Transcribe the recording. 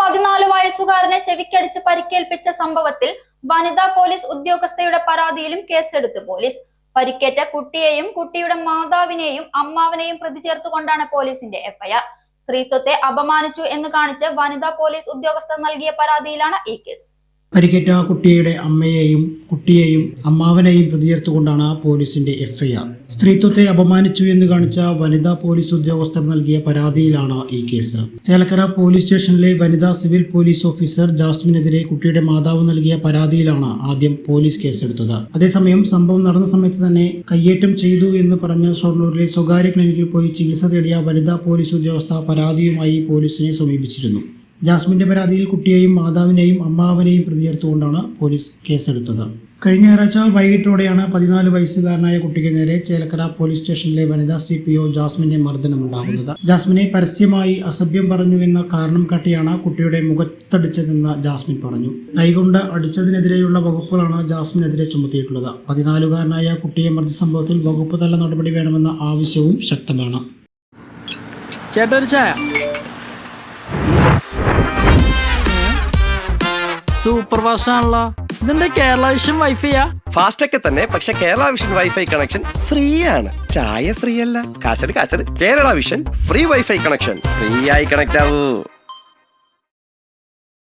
14 വയസ്സുകാരനെ ചെവിക്കടിച്ച് പരിക്കേൽപ്പിച്ച സംഭവത്തിൽ വനിതാ പോലീസ് ഉദ്യോഗസ്ഥയുടെ പരാതിയിലും കേസെടുത്തു പോലീസ്. പരിക്കേറ്റ കുട്ടിയെയും കുട്ടിയുടെ മാതാവിനെയും അമ്മാവനെയും പ്രതി ചേർത്തുകൊണ്ടാണ് പോലീസിന്റെ എഫ്ഐആർ. സ്ത്രീത്വത്തെ അപമാനിച്ചു എന്ന് കാണിച്ച് വനിതാ പോലീസ് ഉദ്യോഗസ്ഥർ നൽകിയ പരാതിയിലാണ് ഈ കേസ്. പരിക്കേറ്റ കുട്ടിയുടെ അമ്മയെയും കുട്ടിയെയും അമ്മാവനെയും പ്രതി ചേർത്തുകൊണ്ടാണ് പോലീസിന്റെ എഫ്ഐആർ. സ്ത്രീത്വത്തെ അപമാനിച്ചു എന്ന് കാണിച്ച വനിതാ പോലീസ് ഉദ്യോഗസ്ഥർ നൽകിയ പരാതിയിലാണ് ഈ കേസ്. ചേലക്കര പോലീസ് സ്റ്റേഷനിലെ വനിതാ സിവിൽ പോലീസ് ഓഫീസർ ജാസ്മിനെതിരെ കുട്ടിയുടെ മാതാവ് നൽകിയ പരാതിയിലാണ് ആദ്യം പോലീസ് കേസെടുത്തത്. അതേസമയം സംഭവം നടന്ന സമയത്ത് തന്നെ കയ്യേറ്റം ചെയ്തു എന്ന് പറഞ്ഞ് ഷൊർണൂരിലെ സ്വകാര്യ ക്ലിനിക്കിൽ പോയി ചികിത്സ തേടിയ വനിതാ പോലീസ് ഉദ്യോഗസ്ഥ പരാതിയുമായി പോലീസിനെ സമീപിച്ചിരുന്നു. ജാസ്മിന്റെ പരാതിയിൽ കുട്ടിയെയും മാതാവിനെയും അമ്മാവനെയും പ്രതി ചേർത്തുകൊണ്ടാണ് പോലീസ് കേസെടുത്തത്. കഴിഞ്ഞ ഞായറാഴ്ച വൈകിട്ടോടെയാണ് 14 വയസ്സുകാരനായ കുട്ടിക്ക് നേരെ ചേലക്കര പോലീസ് സ്റ്റേഷനിലെ വനിതാ CPO ജാസ്മിന്റെ മർദ്ദനമുണ്ടാകുന്നത്. ജാസ്മിനെ പരസ്യമായി അസഭ്യം പറഞ്ഞുവെന്ന കാരണം കാട്ടിയാണ് കുട്ടിയുടെ മുഖത്തടിച്ചതെന്ന് ജാസ്മിൻ പറഞ്ഞു. കൈകൊണ്ട് അടിച്ചതിനെതിരെയുള്ള വകുപ്പുകളാണ് ജാസ്മിനെതിരെ ചുമത്തിയിട്ടുള്ളത്. 14-കാരനായ കുട്ടിയെ മർദ്ദിച്ച സംഭവത്തിൽ വകുപ്പ് തല നടപടി വേണമെന്ന ആവശ്യവും ശക്തമാണ്. സൂപ്പർ ഫാസ്റ്റ് ആണല്ലോ. ഇതെന്താ കേരള വിഷൻ വൈഫൈയാ? ഫാസ്റ്റ് ഒക്കെ തന്നെ, പക്ഷെ Kerala Vision wifi connection free ആണ്. ചായ ഫ്രീ അല്ല, കാശട് Kerala Vision free wifi connection. Free ആയി കണക്ട് ആവൂ.